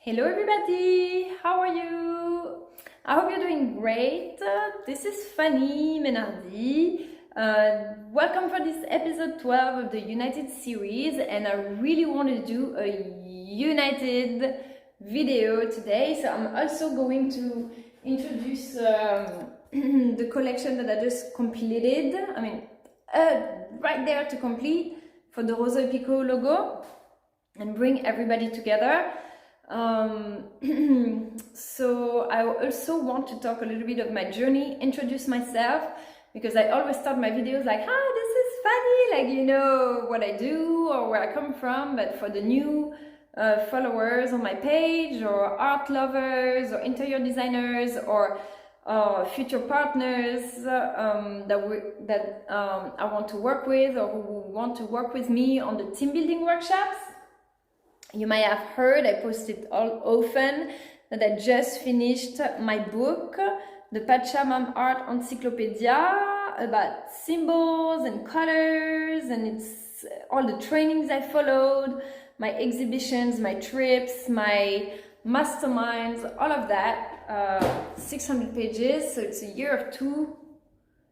Hello, everybody! How are you? I hope you're doing great. This is Fanny Menardi. Welcome for this episode 12 of the United series, and I really want to do a United video today. So I'm also going to introduce the collection that I just completed. Right there to complete for the Roseau et Picot logo and bring everybody together. So I also want to talk a little bit of my journey, introduce myself, because I always start my videos like, hi, this is Fanny, like, you know, what I do or where I come from. But for the new followers on my page, or art lovers, or interior designers, or future partners that I want to work with, or who want to work with me on the team building workshops. You might have heard I posted all often that I just finished my book, the Pachamam Art Encyclopedia, about symbols and colors, and it's all the trainings I followed, my exhibitions, my trips, my masterminds, all of that. 600 pages, so it's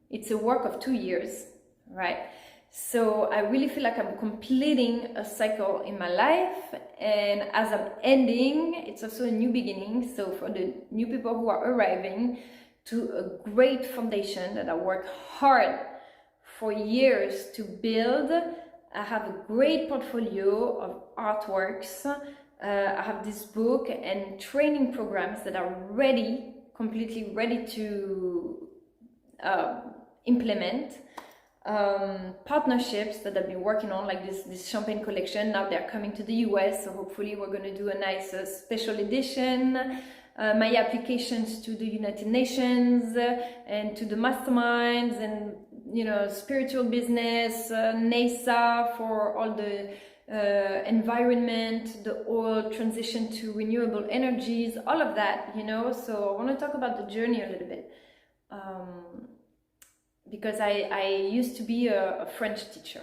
it's a work of 2 years, right? So I really feel like I'm completing a cycle in my life, and as I'm ending, it's also a new beginning. So for the new people who are arriving to a great foundation that I worked hard for years to build, I have a great portfolio of artworks. I have this book and training programs that are ready, completely ready to implement. Partnerships that I've been working on, like this champagne collection. Now they're coming to the US, so hopefully we're going to do a nice special edition. My applications to the United Nations and to the masterminds, and you know, spiritual business, NASA for all the environment, the oil transition to renewable energies, all of that, you know. So I want to talk about the journey a little bit. Because I used to be a French teacher.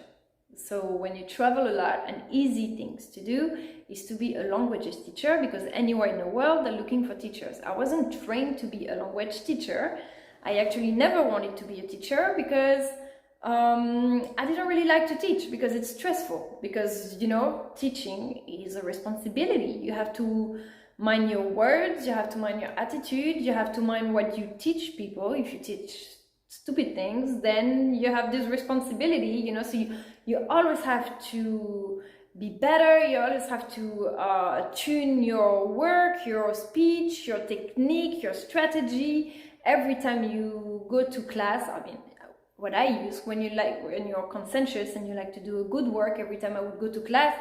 So when you travel a lot, an easy things to do is to be a languages teacher, because anywhere in the world they're looking for teachers. I wasn't trained to be a language teacher. I actually never wanted to be a teacher because I didn't really like to teach, because it's stressful, because, you know, teaching is a responsibility. You have to mind your words, you have to mind your attitude, you have to mind what you teach people. If you teach stupid things, then you have this responsibility, you know. So you always have to be better, you always have to tune your work, your speech, your technique, your strategy every time you go to class. I mean, what I use when you're conscientious and you like to do a good work, every time I would go to class,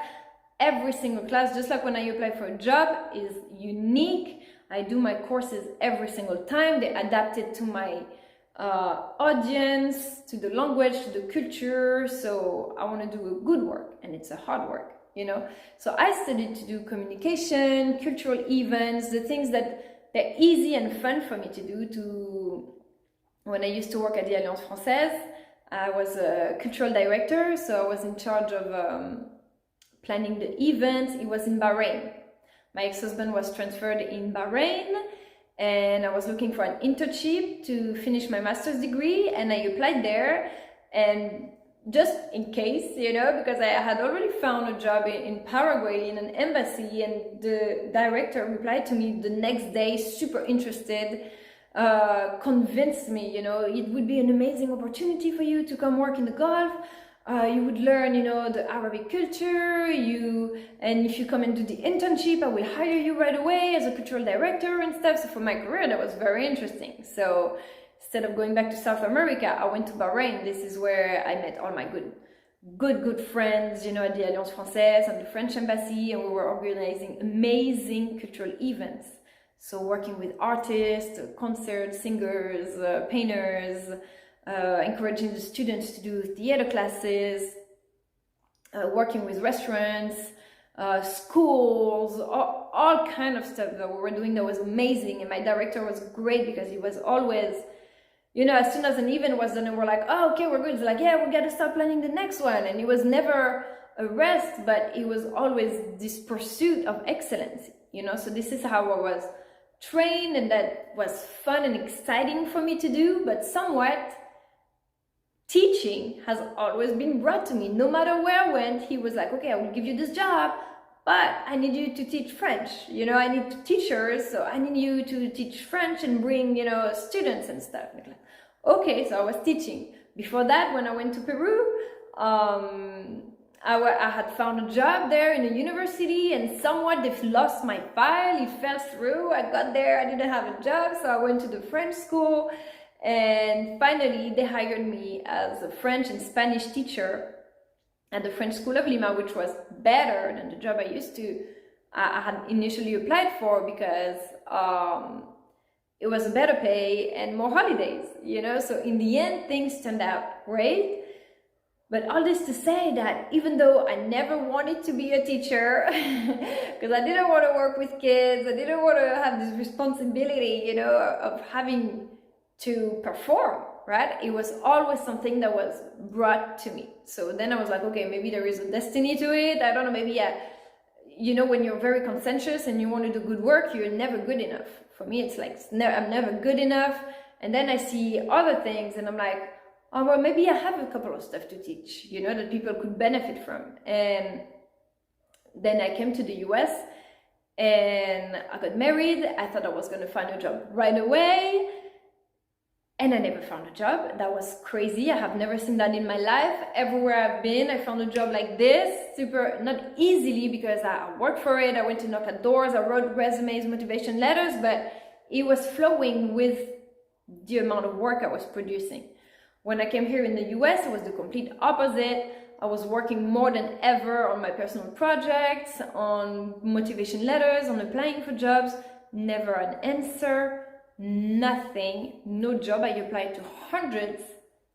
every single class, just like when I apply for a job, is unique. I do my courses every single time. They adapted to my audience, to the language, to the culture. So I want to do a good work, and it's a hard work, you know. So I studied to do communication, cultural events, the things that they're easy and fun for me to do. When I used to work at the Alliance Française, I was a cultural director, so I was in charge of planning the events. It was in Bahrain. My ex-husband was transferred in Bahrain, and I was looking for an internship to finish my master's degree, and I applied there. And just in case, you know, because I had already found a job in Paraguay in an embassy, and the director replied to me the next day, super interested, convinced me, you know, it would be an amazing opportunity for you to come work in the Gulf. You would learn, you know, the Arabic culture, and if you come and do the internship, I will hire you right away as a cultural director and stuff. So for my career, that was very interesting. So instead of going back to South America, I went to Bahrain. This is where I met all my good friends, you know, at the Alliance Française and the French Embassy, and we were organizing amazing cultural events. So working with artists, concerts, singers, painters, encouraging the students to do theater classes, working with restaurants, schools, all kind of stuff that we were doing that was amazing. And my director was great because he was always, you know, as soon as an event was done, and we're like, oh, okay, we're good. It's like, yeah, we got to start planning the next one. And it was never a rest, but it was always this pursuit of excellence, you know. So this is how I was trained, and that was fun and exciting for me to do. But somewhat, teaching has always been brought to me. No matter where I went, he was like, okay, I will give you this job, but I need you to teach French. You know, I need teachers, so I need you to teach French and bring, you know, students and stuff. Okay, so I was teaching. Before that, when I went to Peru, I had found a job there in a university, and somewhat they've lost my file. It fell through. I got there, I didn't have a job, so I went to the French school, and finally they hired me as a French and Spanish teacher at the French School of Lima, which was better than the job I had initially applied for, because it was a better pay and more holidays, you know. So in the end, things turned out great. But all this to say that even though I never wanted to be a teacher, because I didn't want to work with kids, I didn't want to have this responsibility, you know, of having to perform, right? It was always something that was brought to me. So then I was like, okay, maybe there is a destiny to it. I don't know, maybe, you know, when you're very conscientious and you want to do good work, you're never good enough. For me, it's like, I'm never good enough. And then I see other things and I'm like, oh, well, maybe I have a couple of stuff to teach, you know, that people could benefit from. And then I came to the US and I got married. I thought I was going to find a job right away. And I never found a job. That was crazy. I have never seen that in my life. Everywhere I've been, I found a job like this. Super, not easily, because I worked for it. I went to knock at doors. I wrote resumes, motivation letters, but it was flowing with the amount of work I was producing. When I came here in the US, it was the complete opposite. I was working more than ever on my personal projects, on motivation letters, on applying for jobs. Never an answer. Nothing, no job. I applied to hundreds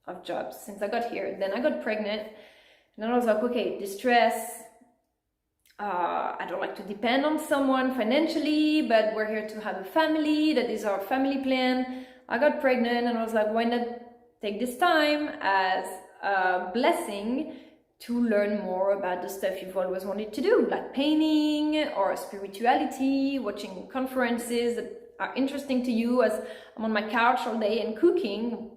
of jobs since I got here. Then I got pregnant, and then I was like, okay, distress. I don't like to depend on someone financially, but we're here to have a family. That is our family plan. I got pregnant, and I was like, why not take this time as a blessing to learn more about the stuff you've always wanted to do, like painting or spirituality, watching conferences that are interesting to you. As I'm on my couch all day and cooking,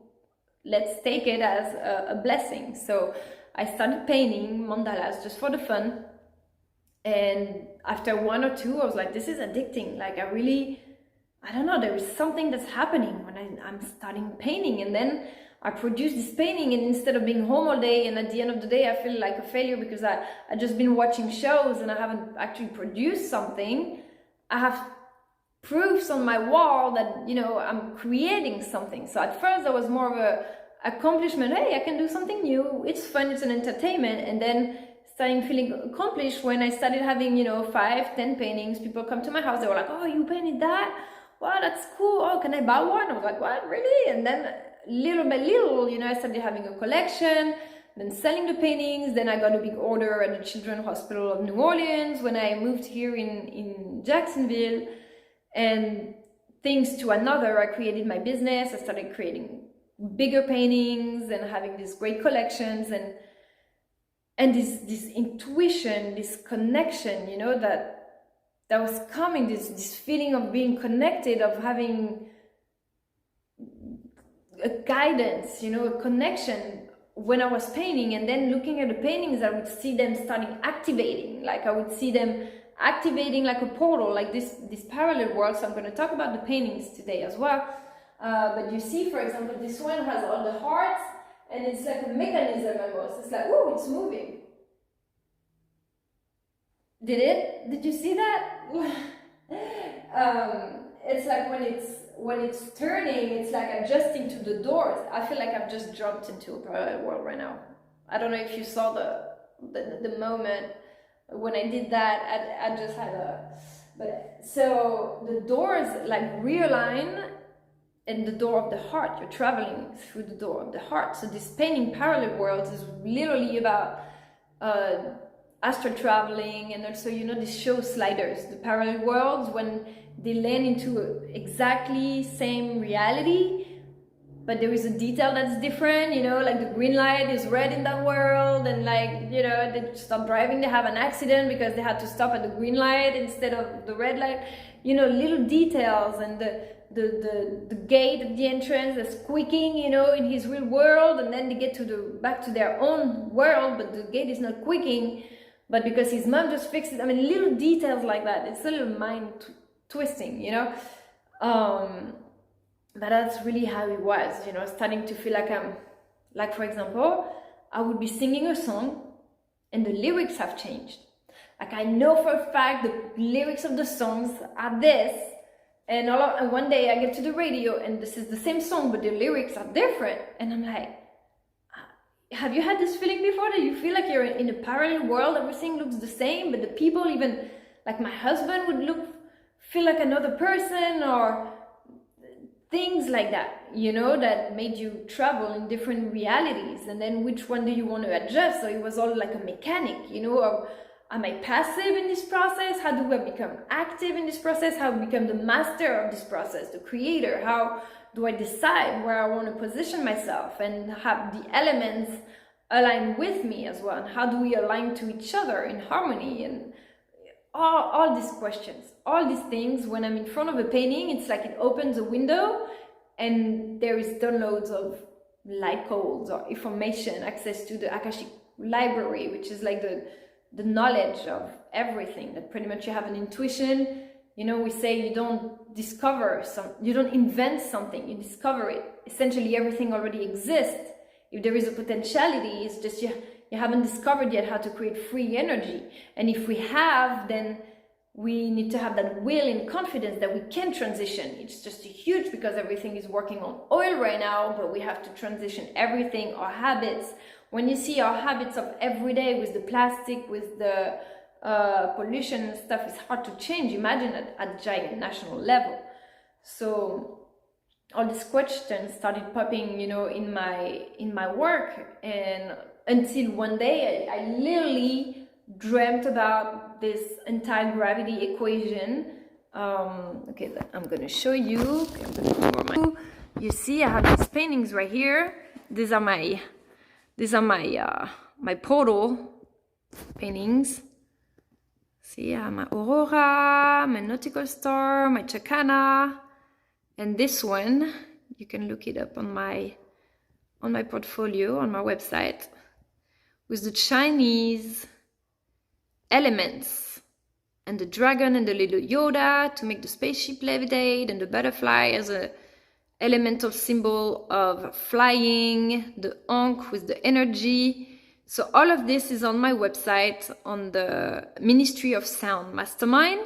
let's take it as a blessing. So I started painting mandalas just for the fun, and after one or two I was like, this is addicting. Like, I don't know, there is something that's happening when I'm starting painting. And then I produced this painting, and instead of being home all day and at the end of the day I feel like a failure because I just been watching shows and I haven't actually produced something, I have proofs on my wall that, you know, I'm creating something. So at first that was more of a accomplishment. Hey, I can do something new. It's fun. It's an entertainment. And then starting feeling accomplished when I started having, you know, 5, 10 paintings. People come to my house. They were like, oh, you painted that? Wow, that's cool. Oh, can I buy one? I was like, what, really? And then little by little, you know, I started having a collection, then selling the paintings. Then I got a big order at the Children's Hospital of New Orleans when I moved here in Jacksonville. And thanks to another, I created my business. I started creating bigger paintings and having these great collections, and this intuition, this connection, you know, that was coming, this feeling of being connected, of having a guidance, you know, a connection when I was painting. And then looking at the paintings, I would see them starting activating. Like, I would see them activating like a portal, like this parallel world. So I'm going to talk about the paintings today as well. But you see, for example, this one has all the hearts, and it's like a mechanism almost. It's like, oh, it's moving. Did you see that? It's like when it's turning, it's like adjusting to the doors. I feel like I've just jumped into a parallel world right now. I don't know if you saw the moment when I did that. I just had but so the doors like realign, and the door of the heart, you're traveling through the door of the heart. So this painting Parallel Worlds is literally about astral traveling, and also, you know, these show sliders, the parallel worlds, when they land into exactly same reality, but there is a detail that's different, you know, like the green light is red in that world, and like, you know, they stop driving, they have an accident because they had to stop at the green light instead of the red light, you know, little details. And the gate at the entrance is squeaking, you know, in his real world, and then they get to back to their own world, but the gate is not squeaking, but because his mom just fixed it. I mean, little details like that. It's a little mind twisting, you know. But that's really how it was, you know, starting to feel like like, for example, I would be singing a song and the lyrics have changed. Like, I know for a fact the lyrics of the songs are this, and one day I get to the radio and this is the same song, but the lyrics are different. And I'm like, have you had this feeling before, that you feel like you're in a parallel world, everything looks the same, but the people, even like my husband, would feel like another person, or things like that, you know, that made you travel in different realities. And then which one do you want to adjust? So it was all like a mechanic, you know, of, am I passive in this process? How do I become active in this process? How do I become the master of this process, the creator? How do I decide where I want to position myself and have the elements align with me as well? And how do we align to each other in harmony? And all these questions, all these things, when I'm in front of a painting, it's like it opens a window and there is downloads of light codes or information, access to the Akashic library, which is like the knowledge of everything, that pretty much you have an intuition. You know, we say you don't discover you don't invent something, you discover it. Essentially everything already exists. If there is a potentiality, it's just you haven't discovered yet how to create free energy. And if we have, then we need to have that will and confidence that we can transition. It's just huge, because everything is working on oil right now, but we have to transition everything, our habits. When you see our habits of every day with the plastic, with the pollution and stuff, it's hard to change. Imagine at a giant national level. So all these questions started popping, you know, in my work, and until one day I literally dreamt about this anti-gravity equation. Okay, I'm gonna show you. You see, I have these paintings right here. These are my my portal paintings. See, I have my aurora, my nautical star, my chakana, and this one you can look it up on my portfolio on my website, with the Chinese elements, and the dragon and the little Yoda to make the spaceship levitate, and the butterfly as a elemental symbol of flying, the Ankh with the energy. So all of this is on my website, on the Ministry of Sound Mastermind.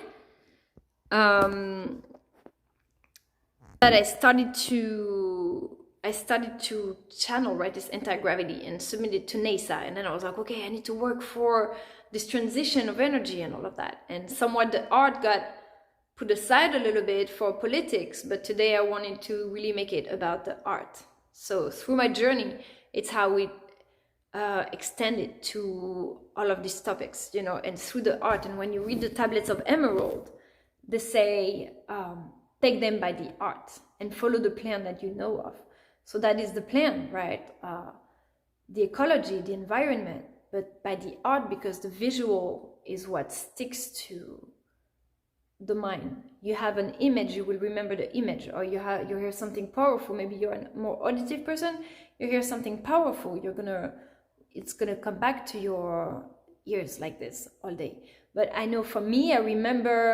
That I started to channel, right, this anti-gravity and submit it to NASA. And then I was like, okay, I need to work for this transition of energy and all of that. And somewhat the art got put aside a little bit for politics, but today I wanted to really make it about the art. So through my journey, it's how we extend it to all of these topics, you know, and through the art. And when you read the Tablets of Emerald, they say, take them by the art and follow the plan that you know of. So that is the plan, right? The ecology, the environment, but by the art, because the visual is what sticks to the mind. You have an image, you will remember the image, or you hear something powerful. Maybe you're a more auditive person, you hear something powerful, it's gonna come back to your ears like this all day. But I know for me, I remember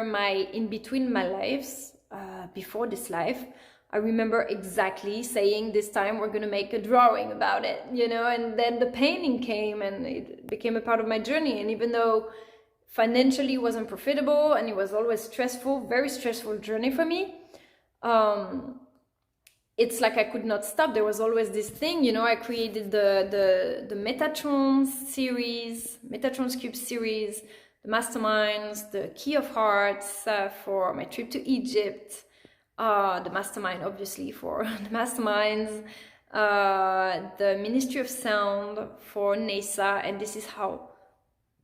in between my lives, before this life, I remember exactly saying, this time we're gonna make a drawing about it, you know, and then the painting came and it became a part of my journey. And even though financially it wasn't profitable and it was always stressful, very stressful journey for me, it's like I could not stop. There was always this thing, you know. I created the Metatrons series, Metatrons Cube series, the masterminds, the Key of Hearts for my trip to Egypt, the mastermind obviously for the masterminds, the Ministry of Sound for NASA. And this is how,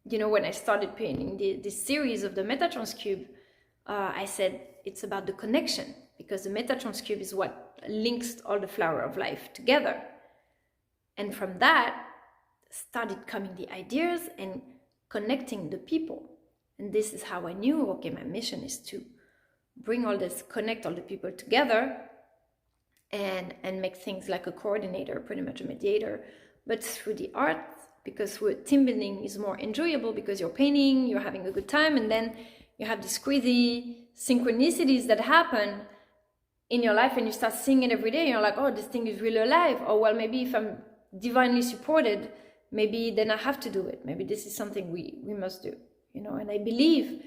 you know, when I started painting this series of the Metatrons Cube, I said it's about the connection, because the Metatrons Cube is what links all the flower of life together. And from that started coming the ideas and connecting the people. And this is how I knew, okay, my mission is to bring all this, connect all the people together and make things like a coordinator, pretty much a mediator, but through the art, because through team building is more enjoyable, because you're painting, you're having a good time, and then you have these crazy synchronicities that happen in your life, and you start seeing it every day, and you're like, oh, this thing is really alive. Or, well, maybe if I'm divinely supported, maybe then I have to do it. Maybe this is something we must do, you know. And I believe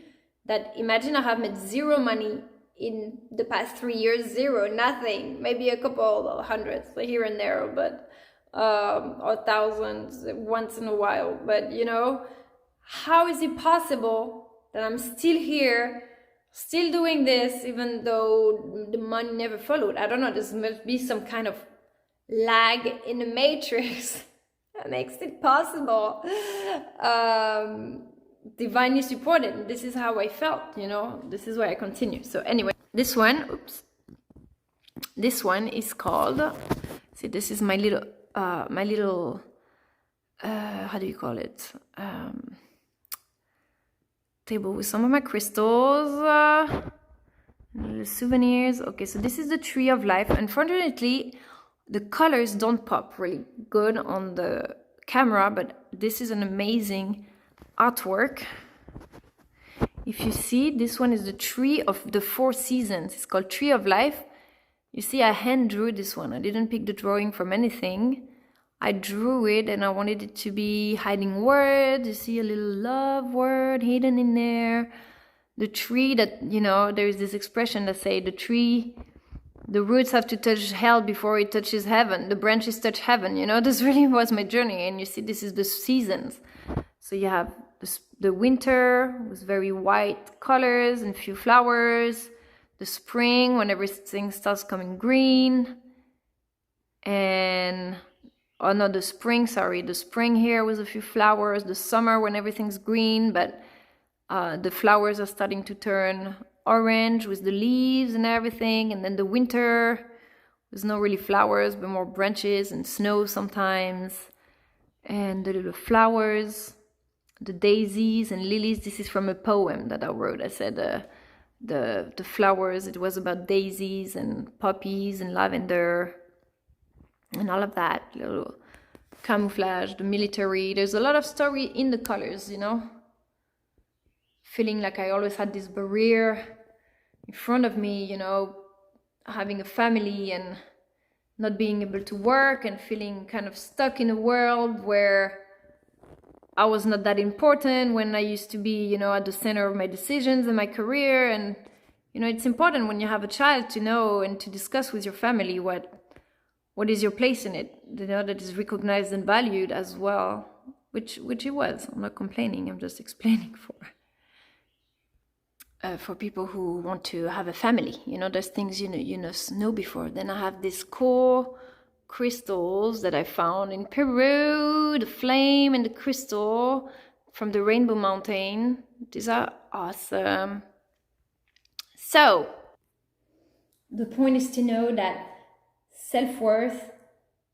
that, imagine I have made zero money in the past 3 years, zero, nothing, maybe a couple of hundreds here and there, but or thousands once in a while. But, you know, how is it possible that I'm still here, still doing this, even though the money never followed? I don't know, there must be some kind of lag in the matrix that makes it possible. Divinely supported. This is how I felt, you know. This is why I continue. So anyway, this one, this one is called, see, this is my little how do you call it, table with some of my crystals, little souvenirs. Okay, so this is the Tree of Life. Unfortunately, the colors don't pop really good on the camera, but this is an amazing artwork. If you see, this one is the tree of the 4 seasons. It's called Tree of Life. You see, I hand drew this one. I didn't pick the drawing from anything. I drew it, and I wanted it to be hiding words. You see a little love word hidden in there. The tree that, you know, there is this expression that say the tree, the roots have to touch hell before it touches heaven. The branches touch heaven, you know. This really was my journey. And you see, this is the seasons. So you have the winter with very white colors and few flowers. The spring, when everything starts coming green. And, oh no, the spring, sorry. The spring here with a few flowers. The summer when everything's green, but the flowers are starting to turn orange with the leaves and everything. And then the winter, there's no really flowers, but more branches and snow sometimes. And the little flowers, the daisies and lilies. This is from a poem that I wrote. I said the flowers, it was about daisies and poppies and lavender and all of that. Little camouflage, the military. There's a lot of story in the colors, you know. Feeling like I always had this barrier in front of me, you know, having a family and not being able to work and feeling kind of stuck in a world where I was not that important, when I used to be, you know, at the center of my decisions and my career. And, you know, it's important when you have a child to know and to discuss with your family what is your place in it, you know, that is recognized and valued as well, which it was. I'm not complaining, I'm just explaining for people who want to have a family. You know, there's things you know before. Then I have these core crystals that I found in Peru, the flame and the crystal from the Rainbow Mountain. These are awesome. So the point is to know that self-worth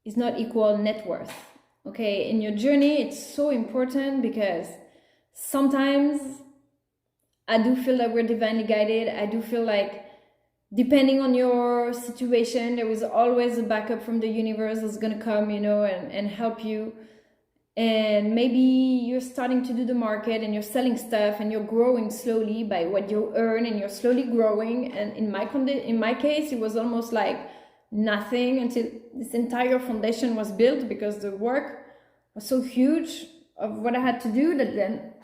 is not equal net worth. Okay, in your journey, it's so important, because sometimes I do feel that we're divinely guided. I do feel like, depending on your situation, there is always a backup from the universe that's going to come, you know, and help you. And maybe you're starting to do the market and you're selling stuff and you're growing slowly by what you earn, and you're slowly growing. And in my case, it was almost like nothing until this entire foundation was built, because the work was so huge of what I had to do that then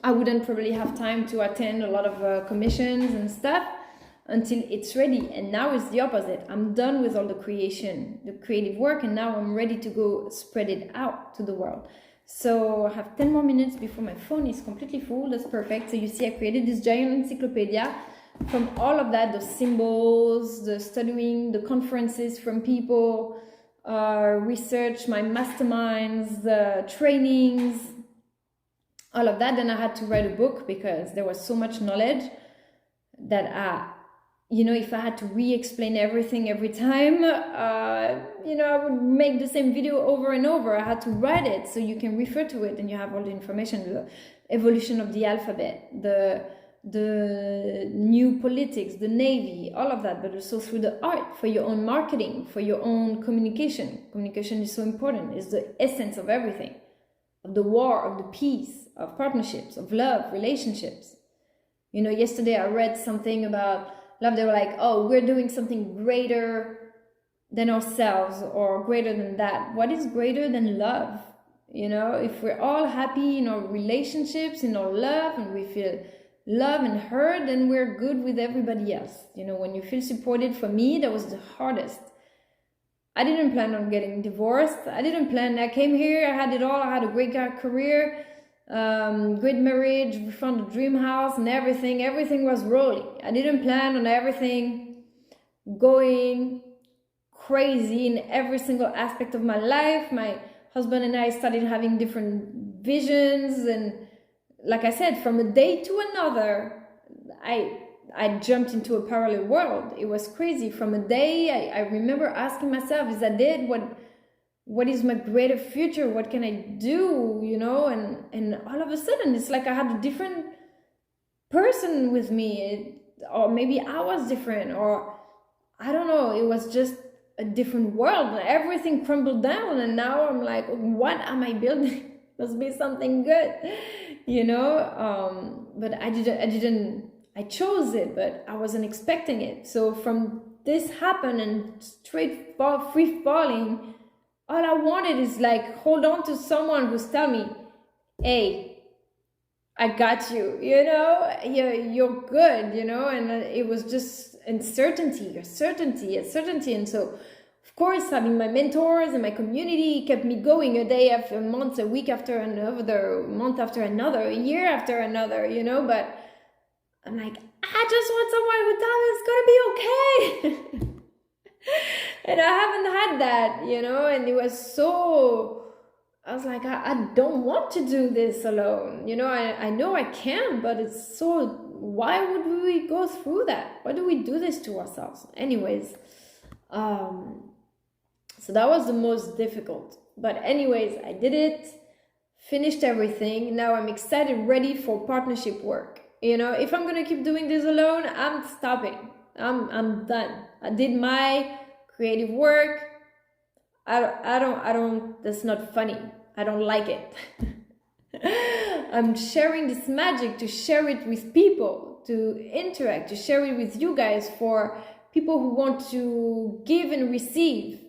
I wouldn't probably have time to attend a lot of commissions and stuff. until it's ready. And now it's the opposite. I'm done with all the creative work, and now I'm ready to go spread it out to the world. So I have 10 more minutes before my phone is completely full. That's perfect. So you see, I created this giant encyclopedia from all of that, the symbols, the studying, the conferences from people, research, my masterminds, the trainings, all of that. Then I had to write a book because there was so much knowledge that if I had to re-explain everything every time, I would make the same video over and over. I had to write it so you can refer to it and you have all the information, the evolution of the alphabet, the new politics, the Navy, all of that, but also through the art, for your own marketing, for your own communication. Communication is so important. It's the essence of everything, of the war, of the peace, of partnerships, of love, relationships. Yesterday I read something about love. They were like, oh, we're doing something greater than ourselves or greater than that. What is greater than love? If we're all happy in our relationships, in our love, and we feel love and heard, then we're good with everybody else. When you feel supported, for me, that was the hardest. I didn't plan on getting divorced. I came here, I had it all. I had a great career, great marriage, we found a dream house and everything was rolling. I didn't plan on everything going crazy in every single aspect of my life. My husband and I started having different visions, and like I said, from a day to another, I jumped into a parallel world. It was crazy. From a day, I remember asking myself, is that it? What is my greater future? What can I do? And all of a sudden, it's like I had a different person with me, or maybe I was different, or I don't know. It was just a different world. Everything crumbled down, and now I'm like, what am I building? Must be something good, but I chose it, but I wasn't expecting it. So from this happen and free falling, all I wanted is like hold on to someone who's tell me, hey, I got you, you're good, and it was just uncertainty. And so of course, having my mentors and my community kept me going a day after a month, a week after another, month after another, a year after another, but I'm like, I just want someone who tells me it's gonna be okay. And I haven't had that, and it was so, I was like, I don't want to do this alone. I know I can, but it's so, why would we go through that? Why do we do this to ourselves? Anyways, so that was the most difficult. But anyways, I did it, finished everything. Now I'm excited, ready for partnership work. If I'm going to keep doing this alone, I'm stopping. I'm done. I did my creative work. I don't, that's not funny. I don't like it. I'm sharing this magic to share it with people, to interact, to share it with you guys, for people who want to give and receive,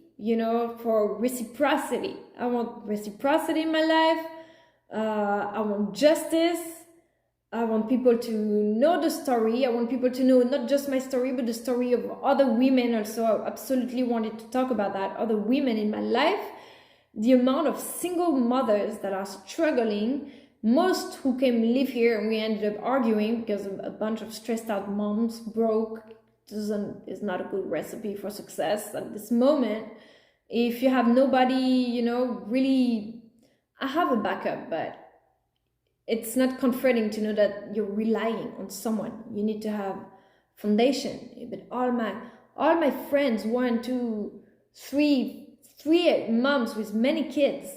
for reciprocity. I want reciprocity in my life. I want justice. I want people to know the story. I want people to know not just my story, but the story of other women also. I absolutely wanted to talk about that, other women in my life. The amount of single mothers that are struggling, most who came live here, and we ended up arguing because a bunch of stressed out moms, broke, is not a good recipe for success at this moment. If you have nobody, really, I have a backup, but it's not comforting to know that you're relying on someone. You need to have foundation. But all my friends, 1, 2, 3 moms with many kids,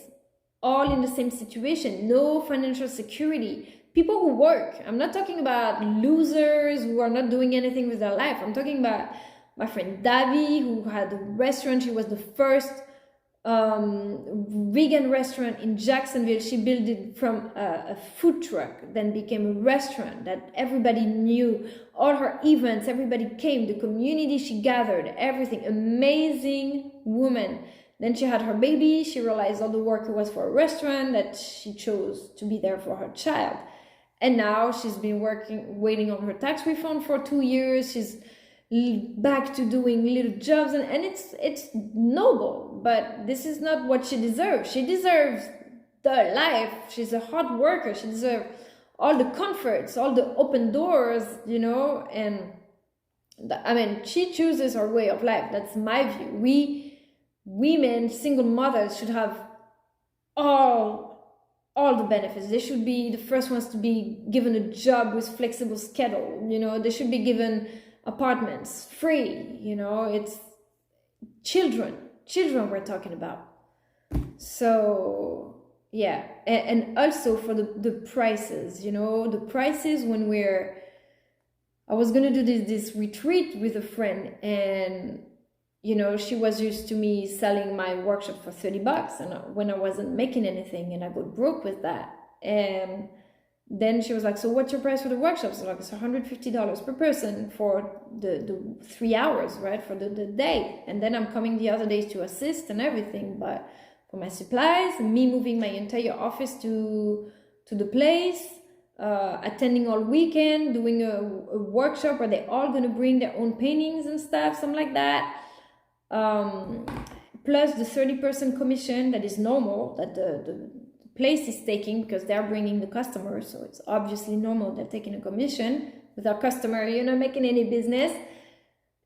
all in the same situation, no financial security. People who work. I'm not talking about losers who are not doing anything with their life. I'm talking about my friend Davi, who had a restaurant. She was the first vegan restaurant in Jacksonville. She built it from a food truck, then became a restaurant that everybody knew. All her events, everybody came, the community she gathered, everything. Amazing woman. Then she had her baby. She realized all the work it was for a restaurant, that she chose to be there for her child. And now she's been waiting on her tax refund for 2 years. back to doing little jobs, and it's noble, but this is not what she deserves. She deserves the life. She's a hard worker. She deserves all the comforts, all the open doors, you know. And I mean, she chooses her way of life. That's my view. We women, single mothers, should have all the benefits. They should be the first ones to be given a job with flexible schedule, you know. They should be given apartments free, you know. It's children we're talking about. So yeah, and also for the prices, you know, the prices. When I was gonna do this retreat with a friend, and you know, she was used to me selling my workshop for $30, and when I wasn't making anything, and I got broke with that. And then she was like, so what's your price for the workshops? Like, it's $150 per person for the 3 hours, right, for the day. And then I'm coming the other days to assist and everything, but for my supplies, me moving my entire office to the place, attending all weekend, doing a workshop where they're all gonna bring their own paintings and stuff, something like that. Plus the 30% commission that is normal, that the place is taking, because they're bringing the customers, so it's obviously normal they're taking a commission. With our customer, you're not making any business.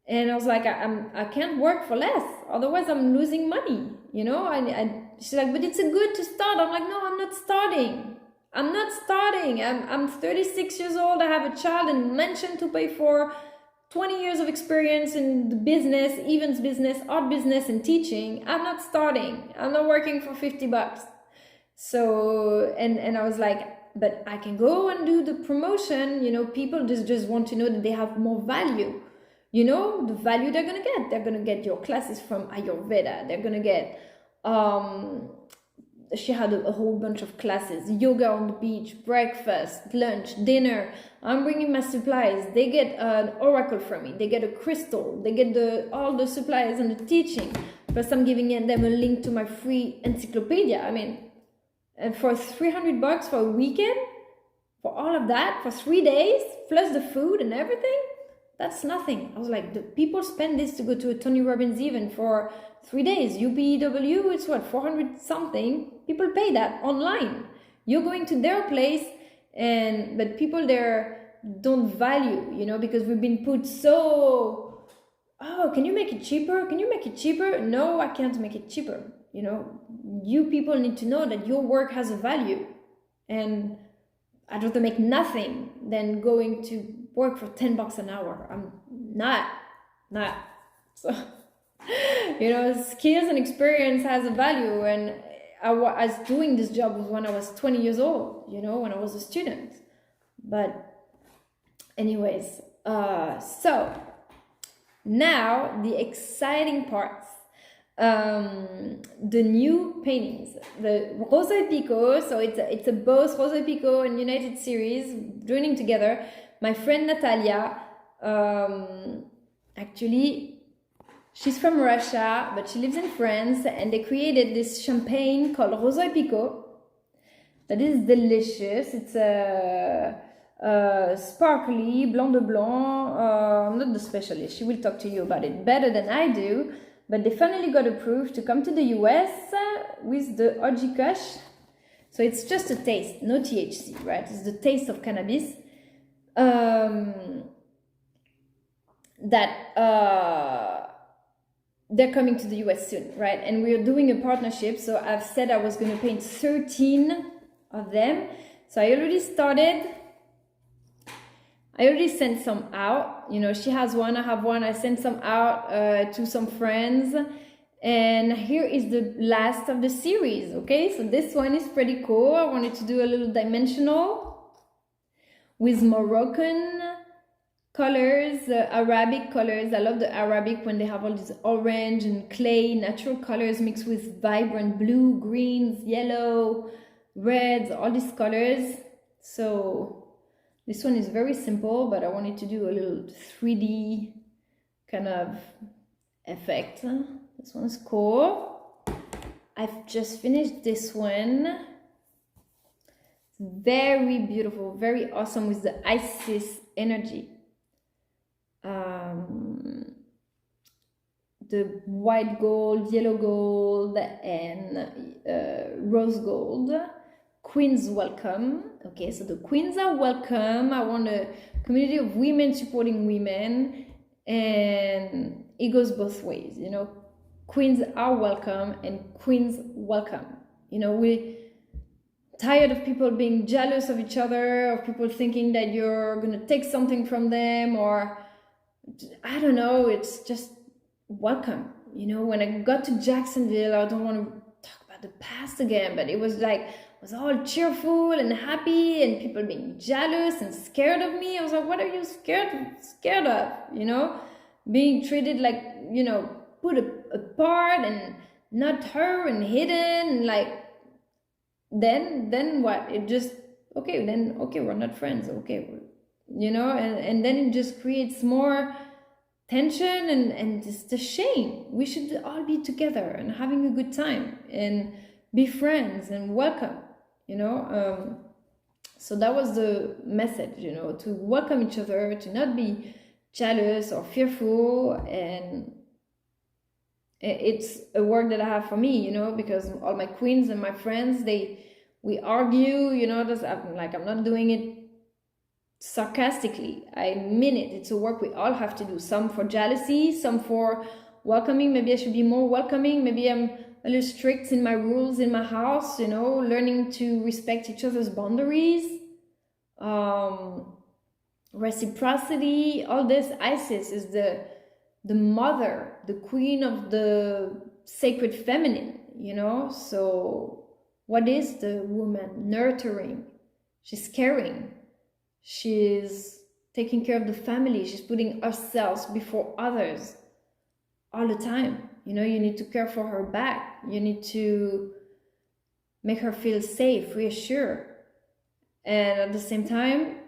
And I was like, I can't work for less, otherwise I'm losing money, you know. She's like, but it's a good to start. I'm like, no, I'm not starting. I'm 36 years old. I have a child and mansion to pay for, 20 years of experience in the business, events business, art business, and teaching. I'm not starting. I'm not working for $50. So, and I was like, but I can go and do the promotion, you know. People just want to know that they have more value, you know, the value they're gonna get. They're gonna get your classes from Ayurveda. They're gonna get, she had a whole bunch of classes, yoga on the beach, breakfast, lunch, dinner. I'm bringing my supplies. They get an oracle from me. They get a crystal. They get all the supplies and the teaching. Plus I'm giving them a link to my free encyclopedia. I mean, and for $300 for a weekend, for all of that, for 3 days, plus the food and everything, that's nothing. I was like, the people spend this to go to a Tony Robbins event for 3 days. UPW, it's what, 400 something. People pay that online. You're going to their place, but people there don't value, you know, because we've been put so, oh, can you make it cheaper? Can you make it cheaper? No, I can't make it cheaper. You know, you people need to know that your work has a value, and I'd rather make nothing than going to work for $10 an hour. I'm not. So, you know, skills and experience has a value, and I was doing this job when I was 20 years old, you know, when I was a student. But anyways, so now the exciting parts. The new paintings, the Rosa y Pico. So it's a both Rosa y Pico and United series joining together. My friend Natalia, actually, she's from Russia, but she lives in France, and they created this champagne called Rosa y Pico that is delicious. It's a sparkly Blanc de Blanc. I'm not the specialist. She will talk to you about it better than I do. But they finally got approved to come to the US with the OG Kush. So it's just a taste, no THC, right? It's the taste of cannabis. They're coming to the US soon, right? And we're doing a partnership. So I've said I was going to paint 13 of them. So I already started. I already sent some out, you know, she has one, I have one. I sent some out to some friends, and here is the last of the series. Okay, so this one is pretty cool. I wanted to do a little dimensional with Moroccan colors, Arabic colors. I love the Arabic when they have all these orange and clay natural colors mixed with vibrant blue, greens, yellow, reds, all these colors. So this one is very simple, but I wanted to do a little 3D kind of effect. This one's cool. I've just finished this one. Very beautiful, very awesome with the Isis energy. the white gold, yellow gold, and rose gold. Queens welcome. Okay, so the queens are welcome. I want a community of women supporting women, and it goes both ways, you know. Queens are welcome and queens welcome. You know, we tired of people being jealous of each other, of people thinking that you're gonna take something from them, or I don't know, it's just welcome. You know, when I got to Jacksonville, I don't want to talk about the past again, but it was like, it was all cheerful and happy, and people being jealous and scared of me. I was like, what are you scared of? You know, being treated like, you know, put apart and not her and hidden, and like, then what? It just, okay, then okay, we're not friends, okay, you know, and then it just creates more tension and just the shame. We should all be together and having a good time and be friends and welcome, you know. So that was the message, you know, to welcome each other, to not be jealous or fearful. And it's a work that I have for me, you know, because all my queens and my friends, we argue, you know. I'm not doing it sarcastically. I mean it. It's a work we all have to do. Some for jealousy, some for welcoming. Maybe I should be more welcoming. Maybe I'm a little strict in my rules in my house, you know, learning to respect each other's boundaries. Reciprocity, all this. Isis is the mother, the queen of the sacred feminine, you know. So what is the woman? Nurturing. She's caring. She's taking care of the family. She's putting ourselves before others all the time. You know, you need to care for her back. You need to make her feel safe, reassured. And at the same time,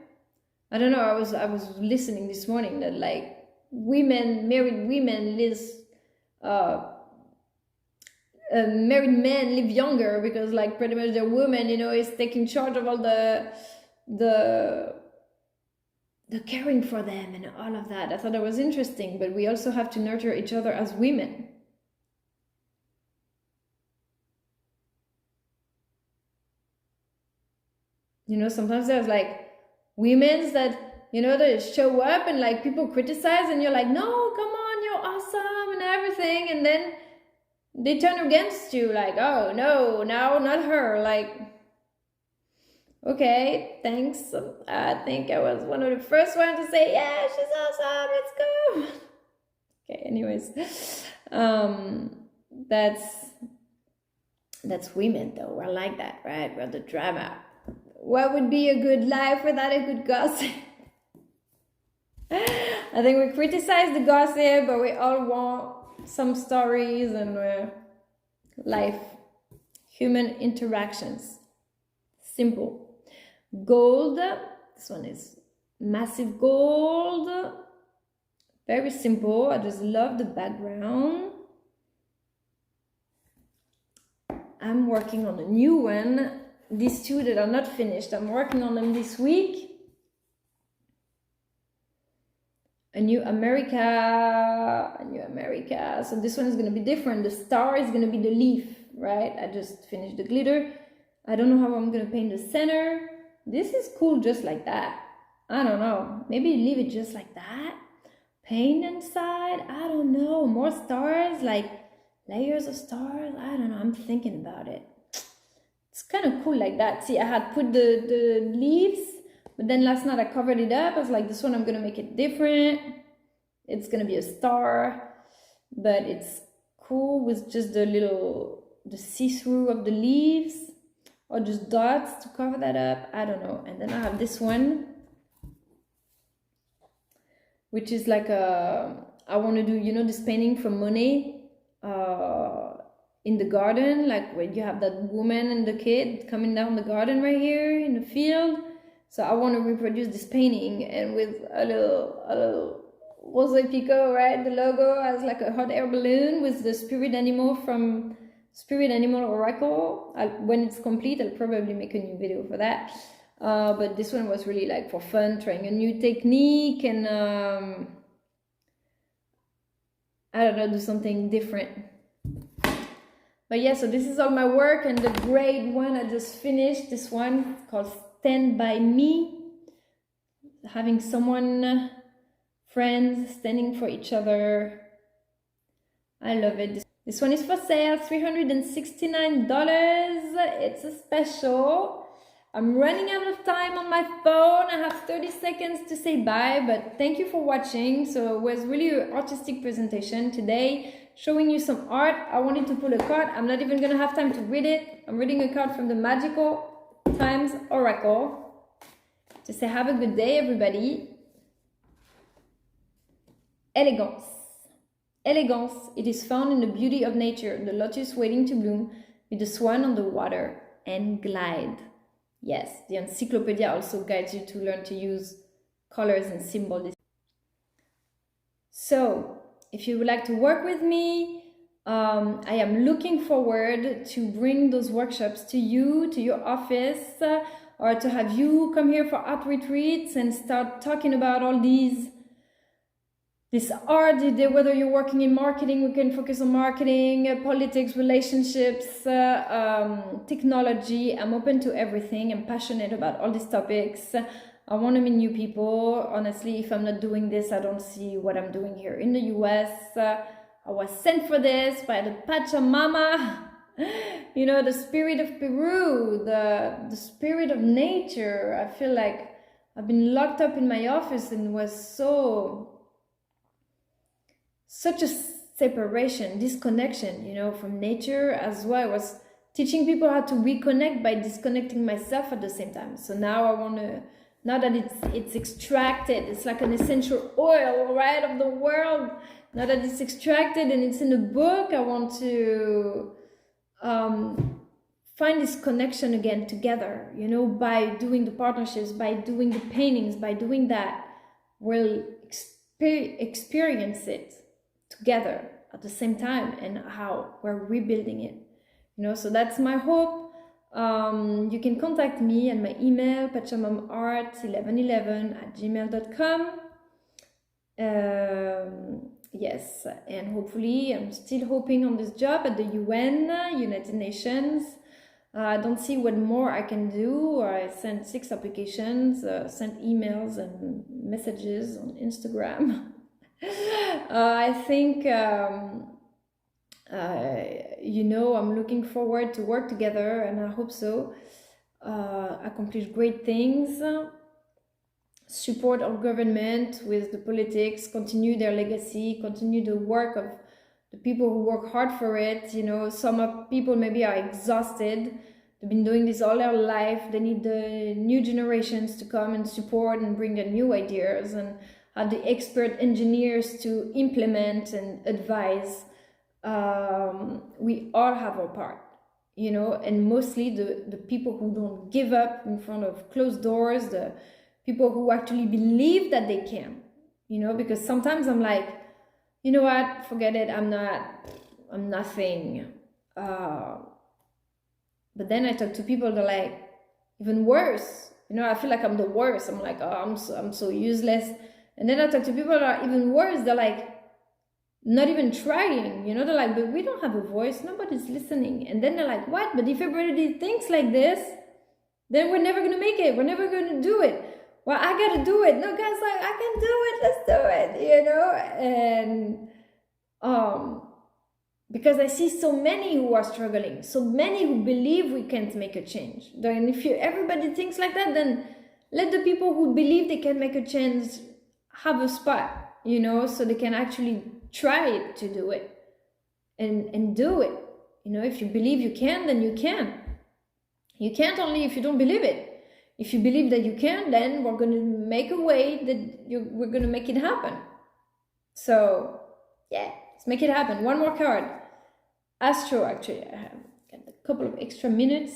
I don't know, I was listening this morning that like married women married men live younger because like pretty much the woman, you know, is taking charge of all the caring for them and all of that. I thought that was interesting, but we also have to nurture each other as women. You know, sometimes there's like women's that, you know, they show up and like people criticize and you're like, no, come on, you're awesome and everything. And then they turn against you like, oh no, now not her. Like, okay, thanks. I think I was one of the first ones to say, yeah, she's awesome, let's go. Okay, anyways, that's women though. We're like that, right? We're the drama. What would be a good life without a good gossip? I think we criticize the gossip, but we all want some stories and life, human interactions. Simple. Gold. This one is massive gold. Very simple. I just love the background. I'm working on a new one. These two that are not finished, I'm working on them this week. A new America. So this one is going to be different. The star is going to be the leaf, right? I just finished the glitter. I don't know how I'm going to paint the center. This is cool just like that. I don't know. Maybe leave it just like that. Paint inside. I don't know. More stars, like layers of stars. I don't know. I'm thinking about it. It's kind of cool like that. See, I had put the leaves, but then last night I covered it up. I was like, this one I'm going to make it different. It's going to be a star, but it's cool with just the see-through of the leaves, or just dots to cover that up. I don't know. And then I have this one, which is like I want to do, you know, this painting from Monet, in the garden, like when you have that woman and the kid coming down the garden right here in the field. So I want to reproduce this painting, and with a little Rosé Picot, right? The logo has like a hot air balloon with the spirit animal from Spirit Animal Oracle. When it's complete, I'll probably make a new video for that. But this one was really like for fun, trying a new technique, and I don't know, do something different. But yeah, so this is all my work, and the grade one I just finished. This one called Stand By Me. Having someone, friends, standing for each other. I love it. This one is for sale, $369. It's a special. I'm running out of time on my phone. I have 30 seconds to say bye, but thank you for watching. So it was really an artistic presentation today, showing you some art. I wanted to pull a card. I'm not even gonna have time to read it. I'm reading a card from the Magical Times Oracle to say have a good day, everybody. Elegance. Elegance, it is found in the beauty of nature, the lotus waiting to bloom, with the swan on the water, and glide. Yes, the encyclopedia also guides you to learn to use colors and symbols. So, if you would like to work with me, I am looking forward to bring those workshops to you, to your office, or to have you come here for art retreats and start talking about all this art, whether you're working in marketing, we can focus on marketing, politics, relationships, technology. I'm open to everything. I'm passionate about all these topics. I want to meet new people. Honestly, if I'm not doing this, I don't see what I'm doing here in the US. I was sent for this by the Pachamama, you know, the spirit of Peru, the spirit of nature. I feel like I've been locked up in my office and was such a separation, disconnection, you know, from nature as well. I was teaching people how to reconnect by disconnecting myself at the same time. So now I want to, now that it's extracted, it's like an essential oil, right, of the world. Now that it's extracted and it's in a book, I want to find this connection again together, you know, by doing the partnerships, by doing the paintings, by doing that, we'll experience it together at the same time, and how we're rebuilding it, you know. So that's my hope. You can contact me at my email, pachamamart1111@gmail.com. Yes, and hopefully I'm still hoping on this job at the UN, United Nations. I don't see what more I can do. I sent 6 applications, sent emails and messages on Instagram. I think, you know, I'm looking forward to work together, and I hope so. Accomplish great things, support our government with the politics, continue their legacy, continue the work of the people who work hard for it. You know, some people maybe are exhausted. They've been doing this all their life. They need the new generations to come and support and bring their new ideas, and have the expert engineers to implement and advise. We all have our part, you know, and mostly the people who don't give up in front of closed doors, the people who actually believe that they can, you know, because sometimes I'm like, you know what, forget it, I'm nothing. But then I talk to people that are like, even worse, you know, I feel like I'm the worst. I'm like, oh, I'm so useless. And then I talk to people that are even worse. They're like, not even trying, you know, they're like, but we don't have a voice, nobody's listening. And then they're like, what? But if everybody thinks like this, then we're never gonna make it, we're never gonna do it. Well, I gotta do it. No, guys, like, I can do it, let's do it, you know. And because I see so many who are struggling, so many who believe we can't make a change. Then if everybody thinks like that, then let the people who believe they can make a change have a spot, you know, so they can actually try to do it and do it. You know, if you believe you can, then you can. You can't only if you don't believe it. If you believe that you can, then we're going to make a way that we're going to make it happen. So yeah, let's make it happen. One more card. Astro, actually, I have got a couple of extra minutes.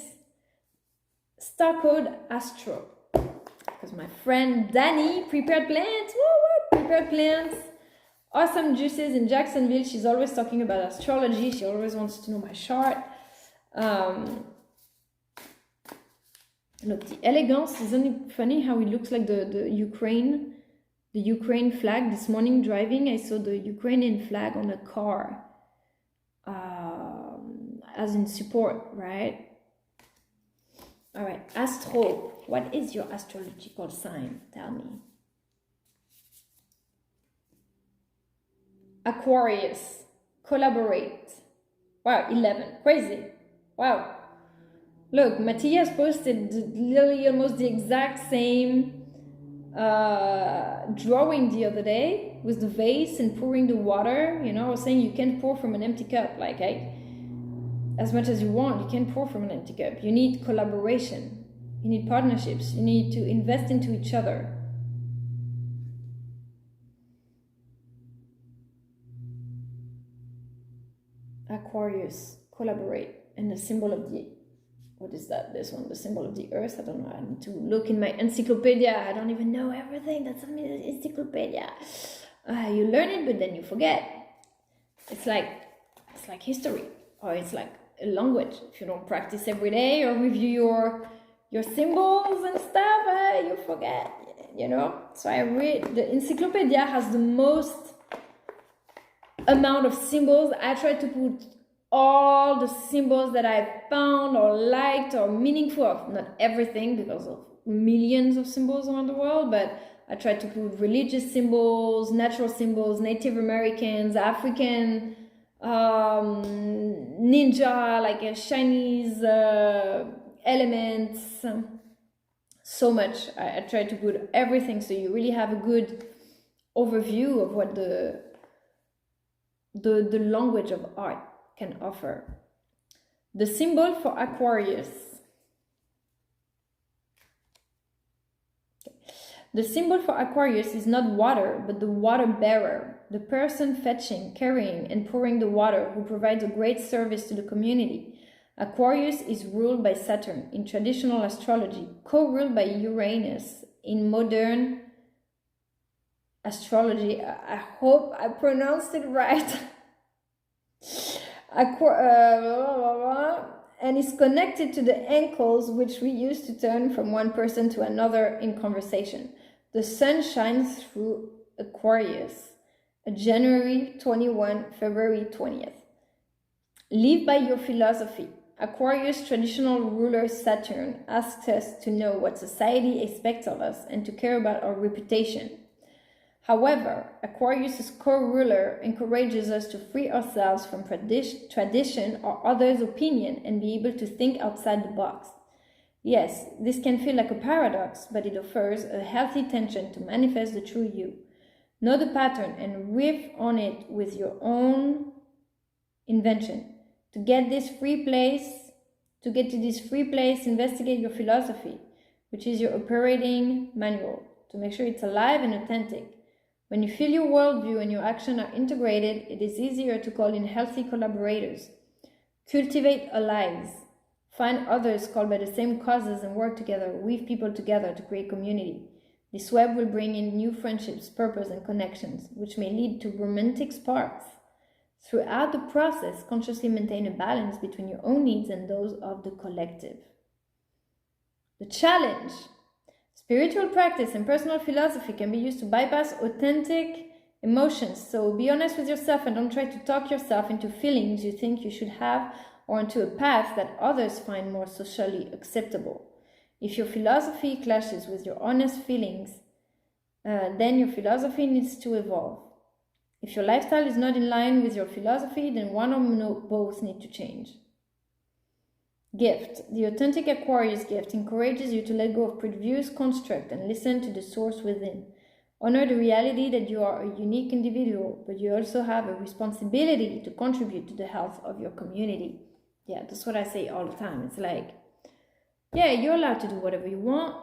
Star code Astro. Because my friend Danny, Prepared Plants, Prepared Plants, awesome juices in Jacksonville. She's always talking about astrology. She always wants to know my chart. Look, the elegance, isn't it funny how it looks like the the Ukraine flag. This morning driving, I saw the Ukrainian flag on a car, as in support, right? All right, Astro, what is your astrological sign? Tell me. Aquarius, collaborate. Wow, 11, crazy. Wow. Look, Matthias posted literally almost the exact same drawing the other day with the vase and pouring the water. You know, I was saying you can't pour from an empty cup. Like, as much as you want, you can't pour from an empty cup. You need collaboration. You need partnerships. You need to invest into each other. Aquarius, collaborate. And the symbol of the, what is that? This one, the symbol of the earth. I don't know. I need to look in my encyclopedia. I don't even know everything that's in the encyclopedia. You learn it, but then you forget. It's like history, or it's like a language. If you don't practice every day or review your symbols and stuff, you forget. You know. So I read the encyclopedia has the most amount of symbols. I try to put all the symbols that I found or liked or meaningful of, not everything because of millions of symbols around the world, but I try to put religious symbols, natural symbols, Native Americans, African, ninja, like a Chinese elements, so much. I try to put everything so you really have a good overview of what the language of art can offer. The symbol for Aquarius. The symbol for Aquarius is not water, but the water bearer, the person fetching, carrying, and pouring the water, who provides a great service to the community. Aquarius is ruled by Saturn in traditional astrology, co-ruled by Uranus in modern astrology. I hope I pronounced it right. And is connected to the ankles, which we use to turn from one person to another in conversation. The sun shines through Aquarius, January 21, February 20th. Live by your philosophy. Aquarius traditional ruler Saturn asks us to know what society expects of us and to care about our reputation. However, Aquarius' co-ruler encourages us to free ourselves from tradition or others' opinion and be able to think outside the box. Yes, this can feel like a paradox, but it offers a healthy tension to manifest the true you. Know the pattern and riff on it with your own invention. To get to this free place, investigate your philosophy, which is your operating manual, to make sure it's alive and authentic. When you feel your worldview and your action are integrated, it is easier to call in healthy collaborators. Cultivate allies. Find others called by the same causes and work together, weave people together to create community. This web will bring in new friendships, purpose, and connections, which may lead to romantic sparks. Throughout the process, consciously maintain a balance between your own needs and those of the collective. The challenge. Spiritual practice and personal philosophy can be used to bypass authentic emotions. So be honest with yourself and don't try to talk yourself into feelings you think you should have or into a path that others find more socially acceptable. If your philosophy clashes with your honest feelings, then your philosophy needs to evolve. If your lifestyle is not in line with your philosophy, then one or both need to change. Gift. The authentic Aquarius gift encourages you to let go of previous construct and listen to the source within. Honor the reality that you are a unique individual, but you also have a responsibility to contribute to the health of your community. Yeah, that's what I say all the time. It's like, yeah, you're allowed to do whatever you want.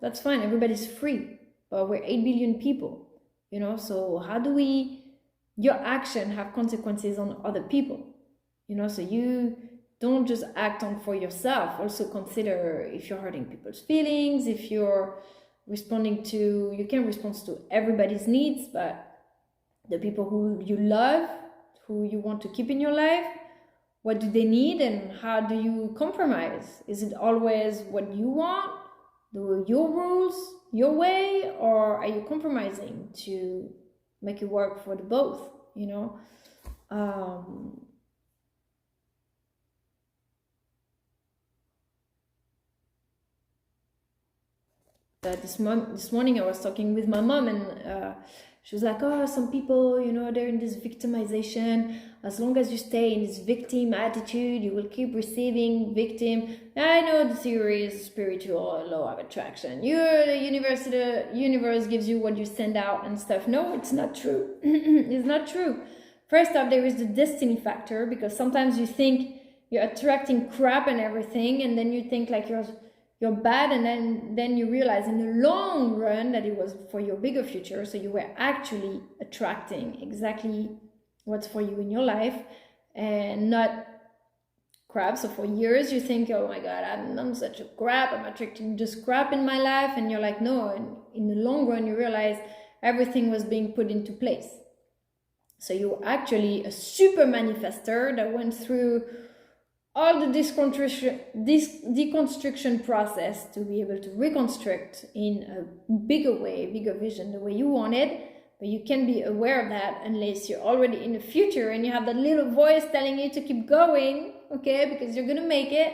That's fine. Everybody's free. But we're 8 billion people, you know, so how do your action have consequences on other people? You know, so you don't just act on for yourself. Also consider if you're hurting people's feelings, if you're you can respond to everybody's needs, but the people who you love, who you want to keep in your life, what do they need and how do you compromise? Is it always what you want, your rules, your way, or are you compromising to make it work for the both, you know? This morning I was talking with my mom, and she was like, oh, some people, you know, they're in this victimization. As long as you stay in this victim attitude, you will keep receiving victim. I know the theory is spiritual law of attraction. The universe gives you what you send out and stuff. No, it's not true. It's not true. First off, there is the destiny factor, because sometimes you think you're attracting crap and everything, and then you think like you're bad, and then you realize in the long run that it was for your bigger future. So you were actually attracting exactly what's for you in your life and not crap. So for years you think, oh my god, I'm such a crap, I'm attracting just crap in my life, and you're like, no. And in the long run you realize everything was being put into place. So you're actually a super manifester that went through all the deconstruction process to be able to reconstruct in a bigger way, bigger vision, the way you wanted. But you can't be aware of that unless you're already in the future and you have that little voice telling you to keep going, okay, because you're gonna make it.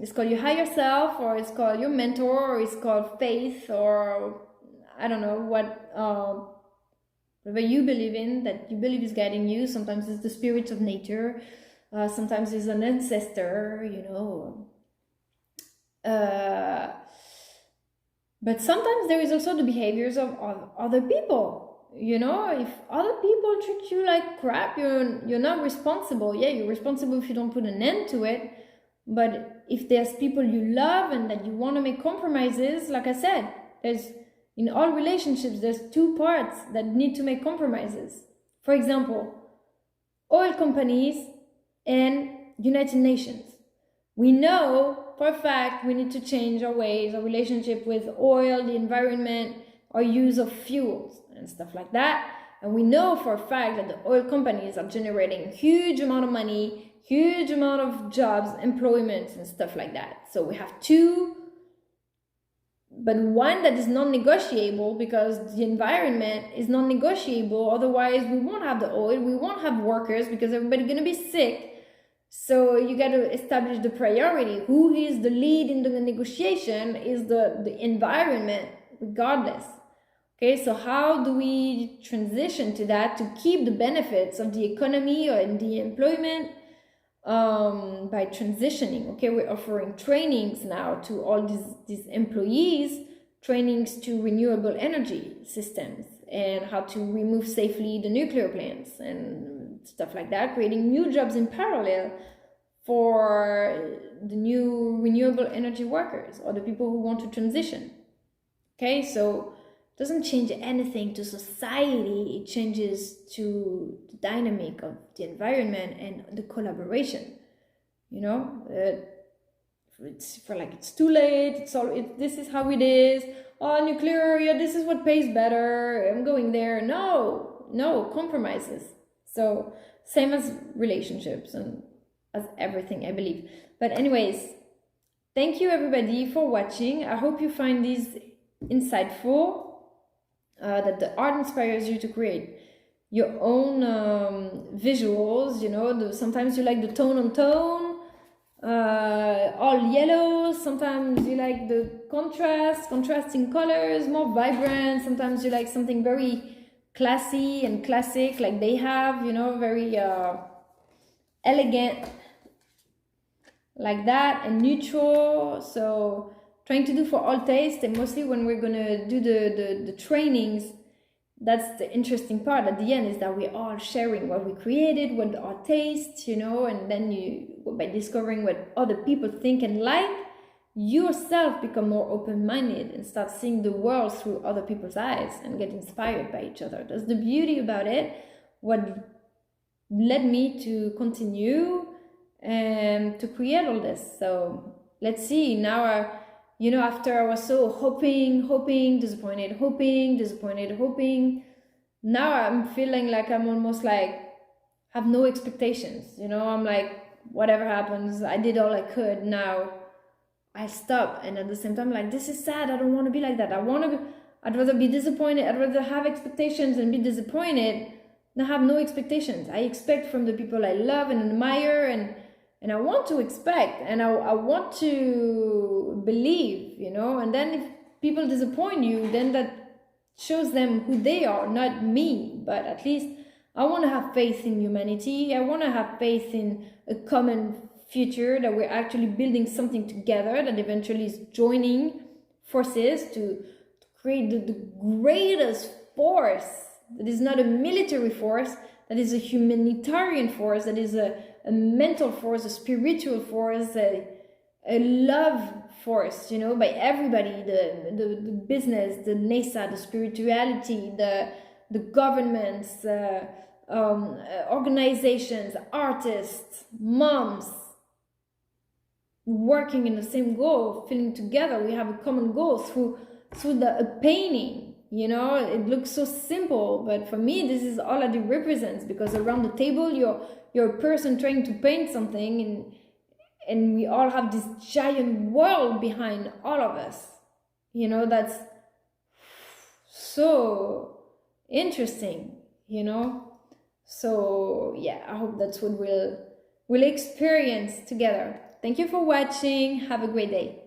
It's called your higher self, or it's called your mentor, or it's called faith, or I don't know what, whatever you believe in, that you believe is guiding you. Sometimes it's the spirits of nature. Sometimes it's an ancestor, you know. But sometimes there is also the behaviors of other people. You know, if other people treat you like crap, you're not responsible. Yeah, you're responsible if you don't put an end to it. But if there's people you love and that you want to make compromises, like I said, in all relationships, there's two parts that need to make compromises. For example, oil companies and United Nations. We know for a fact we need to change our ways, our relationship with oil, the environment, our use of fuels and stuff like that. And we know for a fact that the oil companies are generating huge amount of money, huge amount of jobs, employment and stuff like that. So we have two, but one that is non-negotiable, because the environment is non-negotiable. Otherwise we won't have the oil, we won't have workers, because everybody's gonna be sick. So you got to establish the priority. Who is the lead in the negotiation is the environment, regardless. Okay, so how do we transition to that to keep the benefits of the economy or in the employment by transitioning? Okay, we're offering trainings now to all these employees, trainings to renewable energy systems and how to remove safely the nuclear plants and stuff like that, creating new jobs in parallel for the new renewable energy workers or the people who want to transition. Okay, so it doesn't change anything to society, it changes to the dynamic of the environment and the collaboration. You know, it's for like it's too late, this is how it is. Oh, nuclear, yeah, this is what pays better, I'm going there. No compromises. So same as relationships and as everything, I believe. But anyways, thank you everybody for watching. I hope you find these insightful, that the art inspires you to create your own visuals. You know, sometimes you like the tone on tone, all yellow. Sometimes you like the contrasting colors, more vibrant. Sometimes you like something very classy and classic, like they have, you know, very elegant, like that, and neutral. So trying to do for all taste, and mostly when we're gonna do the trainings, that's the interesting part at the end, is that we're all sharing what we created, what our tastes, you know, and then by discovering what other people think and like, yourself become more open-minded and start seeing the world through other people's eyes and get inspired by each other. That's the beauty about it, what led me to continue and to create all this. So let's see now. You know, after I was so hoping, disappointed, hoping, now I'm feeling like I'm almost like have no expectations. You know, I'm like, whatever happens, I did all I could. Now I stop. And at the same time, like, this is sad. I don't want to be like that. I'd rather be disappointed. I'd rather have expectations and be disappointed than have no expectations. I expect from the people I love and admire, and I want to expect, and I want to believe, you know. And then if people disappoint you, then that shows them who they are, not me. But at least I want to have faith in humanity. I want to have faith in a common future, that we're actually building something together that eventually is joining forces to create the greatest force that is not a military force, that is a humanitarian force, that is a mental force, a spiritual force, a love force, you know, by everybody, the business, the NASA, the spirituality, the governments, organizations, artists, moms, working in the same goal, feeling together. We have a common goal through the painting, you know. It looks so simple, but for me this is all that it represents, because around the table you're a person trying to paint something, and we all have this giant world behind all of us, you know. That's so interesting, you know. So yeah, I hope that's what we'll experience together. Thank you for watching. Have a great day.